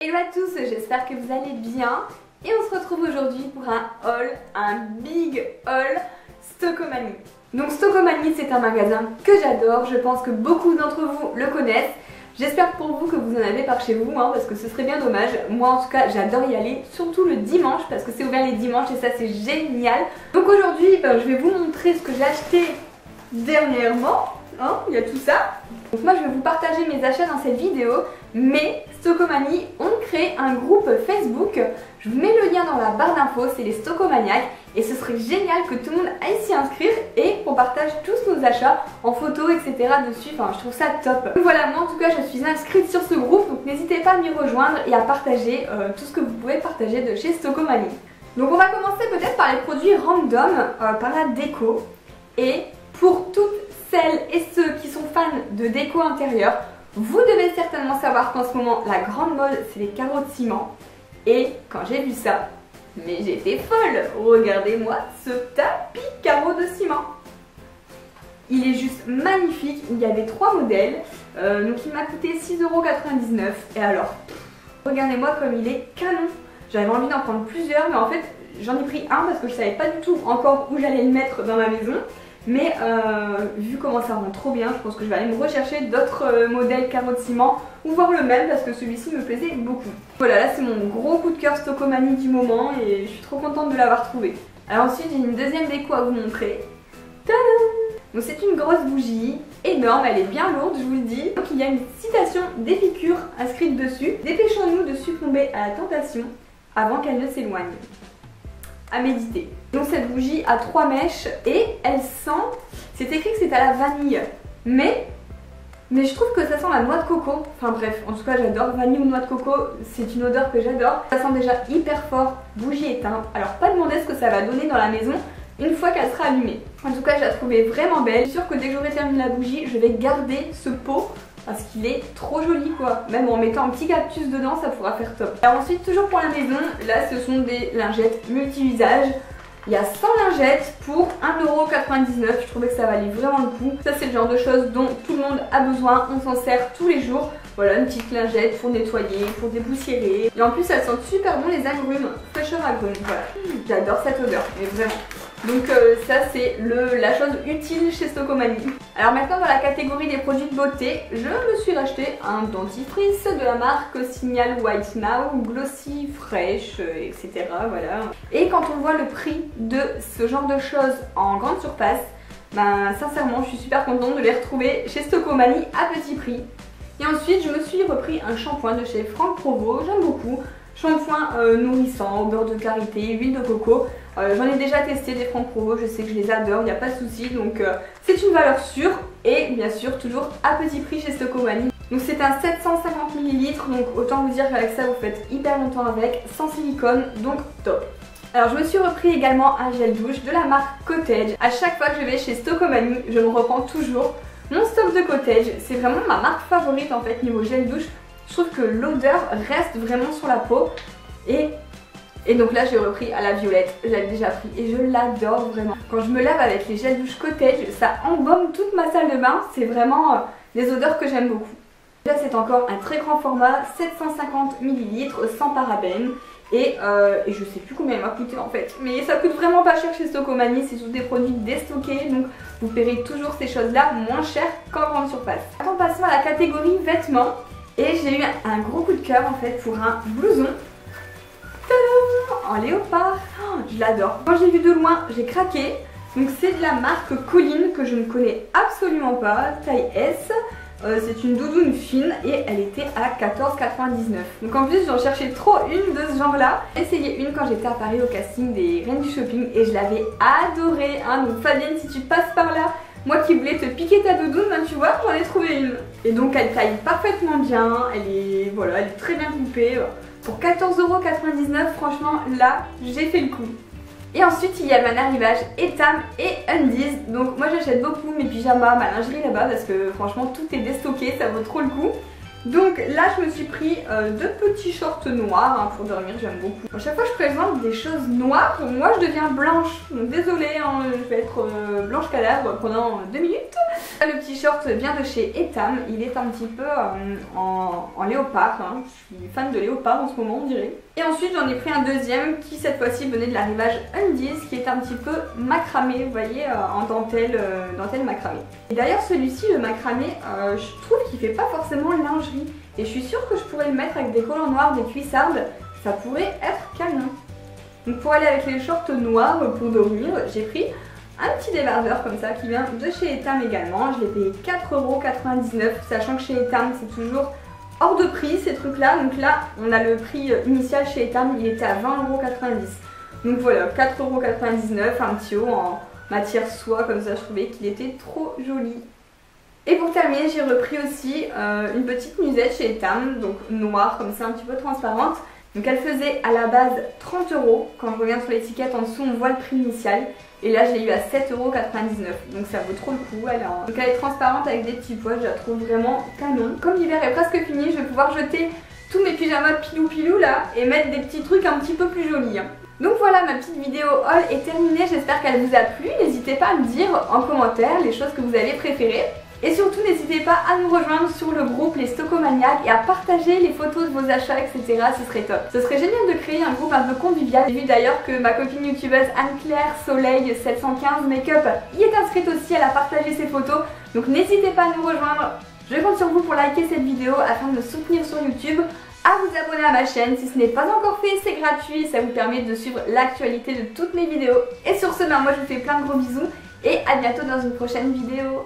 Hello à tous, j'espère que vous allez bien et on se retrouve aujourd'hui pour un big haul Stockomanie. Donc Stockomanie, c'est un magasin que j'adore, je pense que beaucoup d'entre vous le connaissent. J'espère pour vous que vous en avez par chez vous, parce que ce serait bien dommage. Moi en tout cas j'adore y aller, surtout le dimanche parce que c'est ouvert les dimanches et ça c'est génial. Donc aujourd'hui je vais vous montrer ce que j'ai acheté dernièrement, il y a tout ça. Donc moi je vais vous partager mes achats dans cette vidéo, mais Stockomanie ont créé un groupe Facebook. Je vous mets le lien dans la barre d'infos, c'est les Stockomaniacs. Et ce serait génial que tout le monde aille s'y inscrire et qu'on partage tous nos achats en photo, etc. dessus. Enfin, je trouve ça top. Donc voilà, moi en tout cas, je suis inscrite sur ce groupe. Donc n'hésitez pas à m'y rejoindre et à partager tout ce que vous pouvez partager de chez Stockomanie. Donc on va commencer peut-être par les produits random, par la déco. Et pour toutes celles et ceux qui sont fans de déco intérieure, vous devez certainement savoir qu'en ce moment, la grande mode, c'est les carreaux de ciment. Et quand j'ai vu ça, mais j'étais folle. Regardez-moi ce tapis carreaux de ciment. Il est juste magnifique. Il y avait 3 modèles. Donc il m'a coûté 6,99 €. Et alors, regardez-moi comme il est canon. J'avais envie d'en prendre plusieurs, mais en fait, j'en ai pris un parce que je savais pas du tout encore où j'allais le mettre dans ma maison. Mais vu comment ça rend trop bien, je pense que je vais aller me rechercher d'autres modèles carreaux de ciment ou voir le même parce que celui-ci me plaisait beaucoup. Voilà, là c'est mon gros coup de cœur Stockomanie du moment et je suis trop contente de l'avoir trouvé. Alors ensuite j'ai une deuxième déco à vous montrer. Tadam! Donc c'est une grosse bougie, énorme, elle est bien lourde je vous le dis. Donc il y a une citation d'Épicure inscrite dessus. Dépêchons-nous de succomber à la tentation avant qu'elle ne s'éloigne. À méditer. Donc cette bougie a 3 mèches et elle sent, c'est écrit que c'est à la vanille, mais je trouve que ça sent la noix de coco. Enfin bref, en tout cas j'adore, vanille ou noix de coco, c'est une odeur que j'adore. Ça sent déjà hyper fort, bougie éteinte. Alors pas demander ce que ça va donner dans la maison une fois qu'elle sera allumée. En tout cas je la trouvais vraiment belle. Je suis sûre que dès que j'aurai terminé la bougie, je vais garder ce pot parce qu'il est trop joli quoi. Même en mettant un petit cactus dedans, ça pourra faire top. Alors ensuite, toujours pour la maison, là ce sont des lingettes multi-usages. Il y a 100 lingettes pour 1,99 €. Je trouvais que ça valait vraiment le coup. Ça c'est le genre de choses dont tout le monde a besoin. On s'en sert tous les jours. Voilà, une petite lingette pour nettoyer, pour dépoussiérer. Et en plus elles sentent super bon les agrumes. Fraîcheur agrumes, voilà. J'adore cette odeur, mais vraiment. Donc ça c'est la chose utile chez Stockomanie. Alors maintenant dans la catégorie des produits de beauté, je me suis racheté un dentifrice de la marque Signal White Now, Glossy Fresh, etc. Voilà. Et quand on voit le prix de ce genre de choses en grande surface, sincèrement je suis super contente de les retrouver chez Stockomanie à petit prix. Et ensuite je me suis repris un shampoing de chez Franck Provo, j'aime beaucoup. Shampoing nourrissant, beurre de karité, huile de coco. J'en ai déjà testé des Franck Provo, je sais que je les adore, il n'y a pas de souci. Donc c'est une valeur sûre et bien sûr toujours à petit prix chez Stockomanie. Donc c'est un 750 ml, donc autant vous dire qu'avec ça vous faites hyper longtemps avec, sans silicone, donc top. Alors je me suis repris également un gel douche de la marque Cottage. À chaque fois que je vais chez Stockomanie, je me reprends toujours mon stock de Cottage. C'est vraiment ma marque favorite en fait niveau gel douche. Je trouve que l'odeur reste vraiment sur la peau et donc là j'ai repris à la violette, j'avais déjà pris et je l'adore vraiment. Quand je me lave avec les gels douche Cottage, ça embaume toute ma salle de bain, c'est vraiment des odeurs que j'aime beaucoup. Là c'est encore un très grand format, 750 ml sans parabènes et je sais plus combien il m'a coûté en fait. Mais ça coûte vraiment pas cher chez Stockomanie, c'est tous des produits déstockés donc vous paierez toujours ces choses là moins cher qu'en grande surface. Maintenant passons à la catégorie vêtements. Et j'ai eu un gros coup de cœur en fait pour un blouson en léopard. Je l'adore. Quand j'ai vu de loin, j'ai craqué. Donc c'est de la marque Colline que je ne connais absolument pas, taille S. C'est une doudoune fine et elle était à 14,99 €. Donc en plus j'en cherchais trop une de ce genre là. J'ai essayé une quand j'étais à Paris au casting des Reines du Shopping et je l'avais adorée. Donc Fabienne, si tu passes par là, moi qui voulais te piquer ta doudoune, tu vois, j'en ai trouvé une. Et donc elle taille parfaitement bien, elle est très bien coupée. Pour 14,99 €, franchement là, j'ai fait le coup. Et ensuite il y a un arrivage Etam et Undies. Donc moi j'achète beaucoup mes pyjamas, ma lingerie là-bas parce que franchement tout est déstocké, ça vaut trop le coup. Donc là je me suis pris 2 petits shorts noirs pour dormir, j'aime beaucoup. À chaque fois que je présente des choses noires, moi je deviens blanche. Donc désolée, je vais être blanche cadavre pendant 2 minutes. Le petit short vient de chez Etam, il est un petit peu en léopard, hein. Je suis fan de léopard en ce moment on dirait. Et ensuite j'en ai pris un deuxième qui cette fois-ci venait de l'arrivage Undies, qui est un petit peu macramé, vous voyez, en dentelle, dentelle macramé. Et d'ailleurs celui-ci, le macramé, je trouve qu'il fait pas forcément lingerie. Et je suis sûre que je pourrais le mettre avec des collants noirs, des cuissardes, ça pourrait être canon. Donc pour aller avec les shorts noirs pour dormir, j'ai pris un petit débardeur comme ça qui vient de chez Etam également. Je l'ai payé 4,99 €, sachant que chez Etam c'est toujours hors de prix ces trucs là. Donc là on a le prix initial chez Etam, il était à 20,90 €. Donc voilà, 4,99 €, un petit haut en matière soie comme ça, je trouvais qu'il était trop joli. Et pour terminer, j'ai repris aussi une petite nuisette chez Etam, donc noire comme ça, un petit peu transparente. Donc elle faisait à la base 30 €. Quand je regarde sur l'étiquette en dessous, on voit le prix initial. Et là, je l'ai eu à 7,99 €. Donc ça vaut trop le coup. Donc elle est transparente avec des petits pois, je la trouve vraiment canon. Comme l'hiver est presque fini, je vais pouvoir jeter tous mes pyjamas pilou là et mettre des petits trucs un petit peu plus jolis. Donc voilà, ma petite vidéo haul est terminée. J'espère qu'elle vous a plu. N'hésitez pas à me dire en commentaire les choses que vous avez préférées. Et surtout, n'hésitez pas à nous rejoindre sur le groupe Les Stocomaniacs et à partager les photos de vos achats, etc. Ce serait top. Ce serait génial de créer un groupe un peu convivial. J'ai vu d'ailleurs que ma copine youtubeuse Anne-Claire Soleil 715 Makeup y est inscrite aussi, elle a partagé ses photos. Donc n'hésitez pas à nous rejoindre. Je compte sur vous pour liker cette vidéo afin de me soutenir sur YouTube. À vous abonner à ma chaîne si ce n'est pas encore fait, c'est gratuit, ça vous permet de suivre l'actualité de toutes mes vidéos. Et sur ce, moi je vous fais plein de gros bisous et à bientôt dans une prochaine vidéo.